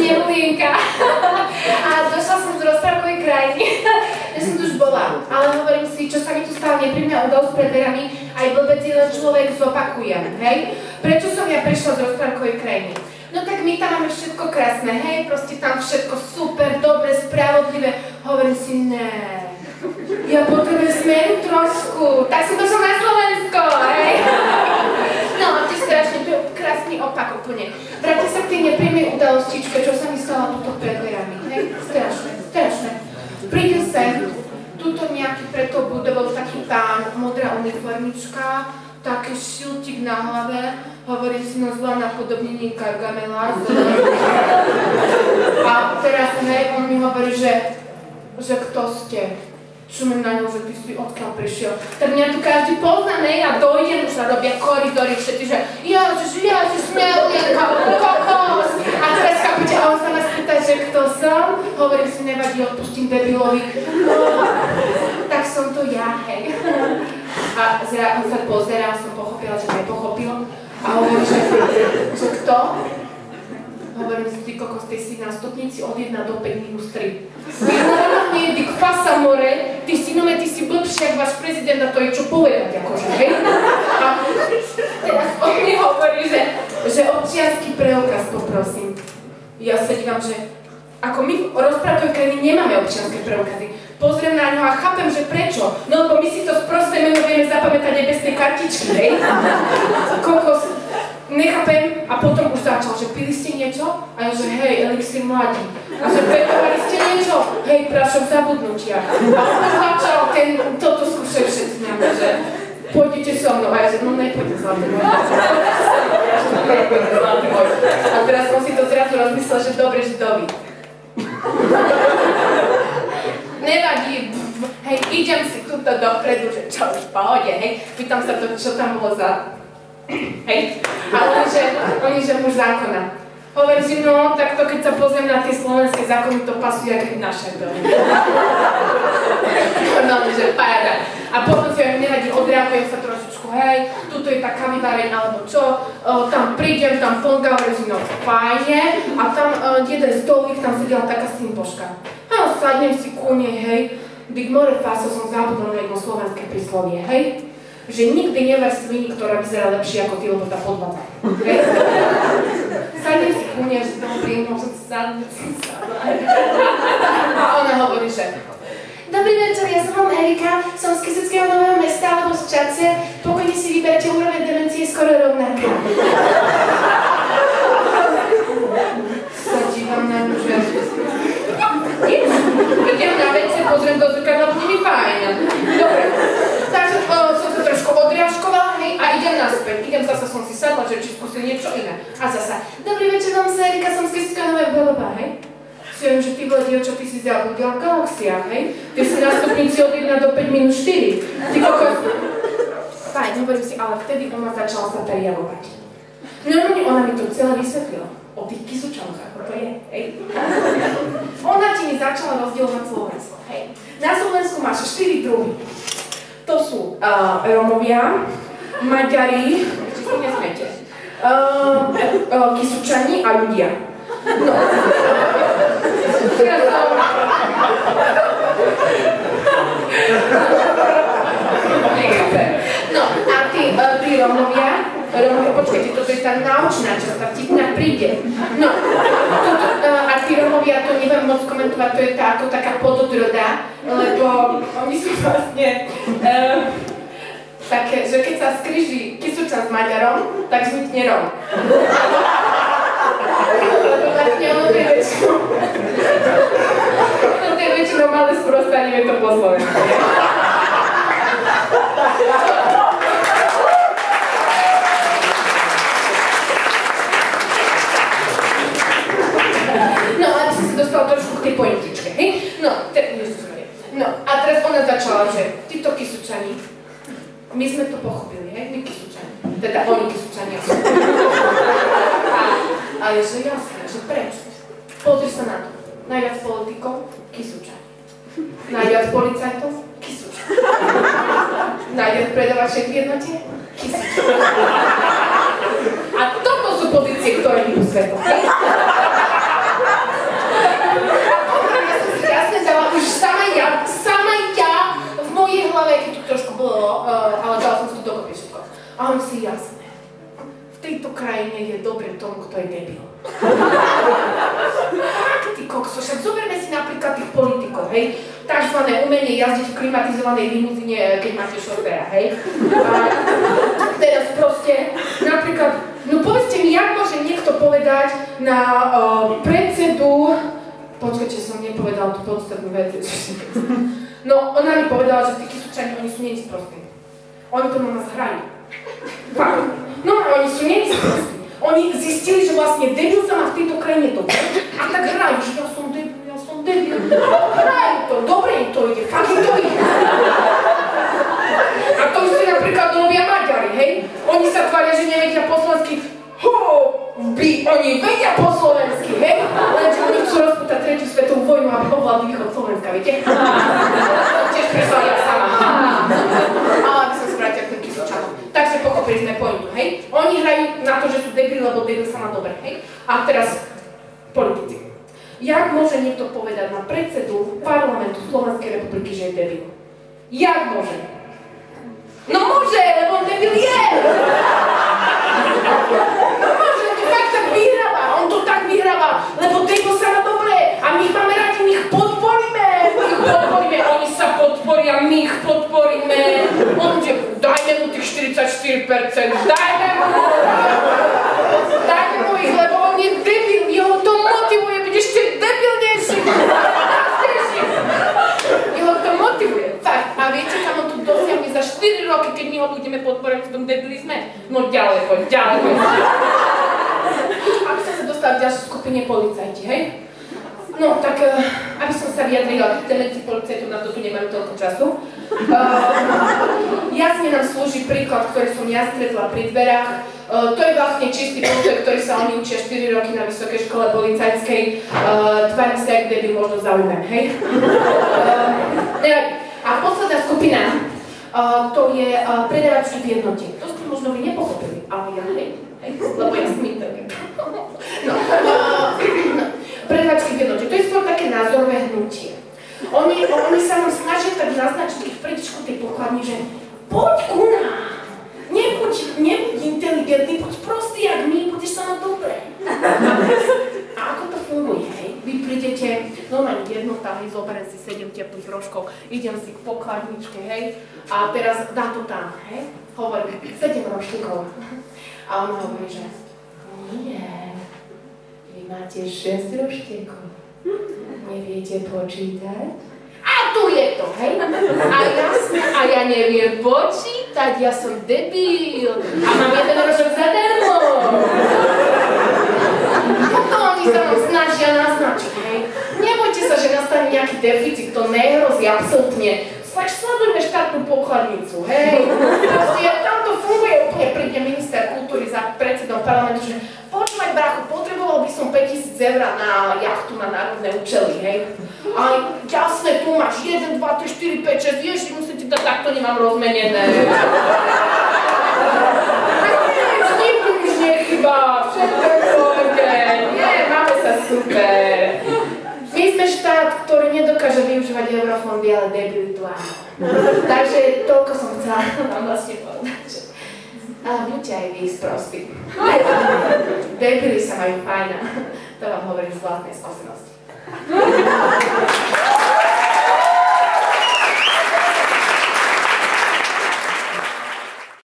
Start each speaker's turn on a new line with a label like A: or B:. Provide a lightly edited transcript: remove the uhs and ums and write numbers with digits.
A: Snehulienka. A došla som z rozprávkovej krajiny. Ja som tu už bola, ale hovorím si, čo sa mi tu stalo nepríjemná udalosť pred dverami, aj blbec jeden človek zopakujem, hej? Prečo som ja prišla z rozprávkovej krajiny? No tak my tam máme všetko krásne, hej? Proste tam všetko super, dobre, spravodlivé. Hovorím si, ne. Ja potrebujem zmenu trošku, tak som došla na Slovensko, hej? No, a to je strašne, to je krásny opak úplne. Vráťte sa k tej nepríjemnej udalostičke, čo sa mi stalo tuto pred dverami, hej? Strašné, strašné. Prídem sem, tuto nejaký pred tou budovou taký pán, modrá uniformička, taký šiltík na hlave, hovorí si, no zlá napodobnenie Gargamela. A teraz, hej, on mi hovorí, že kto ste? Čumem na ňu, že ty si odkiaľ prišiel. Tak mňa tu každý pozná, ne? Ja dojdem, už sa robia koridory všetci, že ja si Snehulienka, kokos. A teraz chápete, a on sa nás pýta, že kto som? Hovorím si, nevadí, odpustím debilovi. Tak som to ja, hej. A on sa pozerá, som pochopila, že nepochopil. A hovorím, že kto? Hovorím si, ty kokos, ty si na stupnici od 1 do 5 minus 3. Jednoducho nie, ty kfasa more, ty si blbší, jak váš prezident, a to je čo povedať, akože, hej? A teraz on mi hovorí, že občiansky preukaz poprosím. Ja sa dívam, že ako my v rozprávkovej krajine nemáme občianske preukazy. Pozriem na ňo a chápem, že prečo. No lebo my si to sprosté meno vieme zapamätať aj bez tej kartičky, hej? Kokos. Nechápem a potom už začal, že pili ste niečo? A ja, že hej, elixír mladí. A že petovali ste niečo? Hej, prášok zabudnutia. A on začal toto skúšať všetci na mňa, že pôjdete so mnou. A ja, že no nepôjde zlatý môj. A teraz som si to zrazu rozmyslel, že dobre, že doby. Nevadí, hej, idem si tuto dopredu, že čo už pohode, hej. Pýtam sa to, čo tam bolo za... Hej, a oni, že muž zákona. Hovorím si, no, takto keď sa pozriem na tie slovenské zákony, to pasuje jak naše domy. No, že paráda. A potom si aj nevadí, odreagujem sa trošičku, hej, tuto je tá kaviváreň, alebo čo, tam prídem, tam fonga, hovorím si, no, fajne, a tam jeden stolík, tam sedela taká symboška. A sadnem si ku nej, hej, dik more faso som zabudol na jedno slovenské príslovie, hej. Že nikdy never svini, ktorá vyzerá lepšie ako ty, lebo tá podvádza. Sadnem si ku nej, že dobrý, môžem sadnúť. A ona hovorí, že dobrý večer, ja som vám Erika, som z Kysuckého Nového Mesta, alebo z Čace. Pokojne si vyberte, úroveň demencie skoro rovnaká. Sa dívam na ňu, že idem na vece, pozriem do zrkadla, bude mi fajn. Dobre. Takže som sa trošku odriažkovala, hej, a idem naspäť. Zasa som si sadla, že či skúsim niečo iné. A zasa, dobrý večer, vám sa Erika, som z Kysuckého Nového Mesta, hej. Si viem, že ty vole dievča, ty si zabudila v galaxiách, hej. Ty si na stupnici od 1 do 5 minus 4. Ty kokos... Fajn, hovorím si, ale vtedy ona začala sa prejalovať. Normálne ona mi to celé vysvetlila. O tých Kysučanoch, ako to je, hej. Ona ti mi začala rozdielovať Slovensko, hej. Na Slovensku máš 4 druhy. To sú Rómovia, Maďari, ešte si nesmiete, Kysučani a ľudia. No. No, a tí Rómovia, počkajte, toto je tá naučná časť, tá vtipná príde. No, a tí Rómovia, to neviem moc komentovať, to je tá, ako taká pododroda, lebo oni sú vlastne také, že keď sa skríži Kysučan s Maďarom, tak vznikne Róm. Lebo vlastne ono to je väčšinou malé sprostanie, je to po slovensku. No, aby si sa dostal trošku k tej pointičke, hej? No, a teraz ona začala, že títo Kysučani, my sme to pochopili, hej? My Kysučani, teda oni Kysučani. A je, že jasné, že prečo? Pozri sa na to. Najviac politikov, Kysučani. Najviac policajtov, Kysučani. Najviac predavačiek v jednote, Kysučani. A toto sú pozície, ktoré idú svetom, hej? tejto krajine je dobre tomu, kto je debil. Ty kokso, však zoberme si napríklad tých politikov, hej? Takzvané umenie jazdiť v klimatizovanej limuzíne, keď máte šoféra, hej? A teraz proste, napríklad, no povedzte mi, jak môže niekto povedať na predsedu... Počkajte, som nepovedala tú podstatnú vec. No, ona mi povedala, že tí Kysučani, oni sú nesprostí. Oni to na nás hrajú. Fakt. No, oni sú nesprostí. Oni zistili, že vlastne debil sa má v tejto krajine dobre a tak hrajú, že ja som debil. Hrajú to, dobre im to ide, fakt im to ide. A to si napríklad robia Maďari, hej? Oni sa tvária, že nevedia po slovensky. Oni vedia po slovensky, hej? Lenže oni chcú rozpútať tretiu svetovú vojnu, aby ovládli východ Slovenska, viete? Tiež prešla ja sama. Ale aby som sa vrátila k tým Kysučanom. Takže pochopili sme pointu, hej? Oni hrajú na to, že sú debili, lebo debil sa má dobre, hej? A teraz politici. Jak môže niekto povedať na predsedu parlamentu Slovenskej republiky, že je debil? Jak môže? No môže, lebo on debil je! No môže, on to fakt tak vyhráva, on to tak vyhráva, lebo debil sa má dobre a my ich máme radi, my ich podporíme, oni sa podporia, my ich podporíme. On že dajme mu tých 44%, dajme mu ich, lebo on je debil, jeho to motivuje byť ešte debilnejší. Jeho to motivuje, fakt. A viete, kam on to dosiahne za 4 roky, keď my ho budeme podporovať v tom debilizme? No ďaleko. Aby som sa dostala k ďalšej skupine policajti, hej? No tak, aby som sa vyjadrila, medzi policajtov na to tu nemajú toľko času. Jasne nám slúži príklad, ktorý som ja stretla pri dverách. To je vlastne čistý postoj, ktorý sa oni učia 4 roky na vysokej škole policajskej. Tvárim sa, kde by možno zaujímam, hej? A posledná skupina, to je predávačky v jednote. To ste možno by nepochopili, ale ja hej, lebo ja som internet. No, predávačky v jednote, to je skôr také názorové hnutie. Oni sa nám snažia tak naznačiť, keď prídeš ku tej pokladni, že poď ku nám, nebuď inteligentný, poď prostý jak my, budeš sa mať dobre. A ako to funguje, hej? Vy prídete, normálne jednota, hej, zoberiem si 7 teplých rožkov, idem si k pokladničke, hej, a teraz dá to tam, hej, hovorím, 7 rožtíkov. A on hovorí, že nie, vy máte 6 rožtíkov, neviete počítať? A tu je to, hej? A ja neviem počítať, ja som debil a mám jeden rožok zadarmo. Toto oni sa nám snažia naznačiť, hej? Nebojte sa, že nastane nejaký deficit, to nehrozí absolútne. Tak sledujme štátnu pokladnicu, hej? Proste tam to funguje úplne, príde minister kultúry za predsedom parlamentu, že počúvaj brachu, potreboval by som 5000 eur na jachtu na národné účely, hej? A jasné, tu máš 1, 2, 3, 4, 5, 6, ježi, musíte dať, takto nemám rozmenené. Nikto už nechýba, všetko pôjde, nie, máme sa super. My sme štát, ktorý nedokáže využívať eurofondy, ale debilitu áno. Takže toľko som chcela vám vlastne povedať. Ale buďte aj vy sprostí. Debili sa majú fajn. To vám hovorím z vlastnej skúsenosti.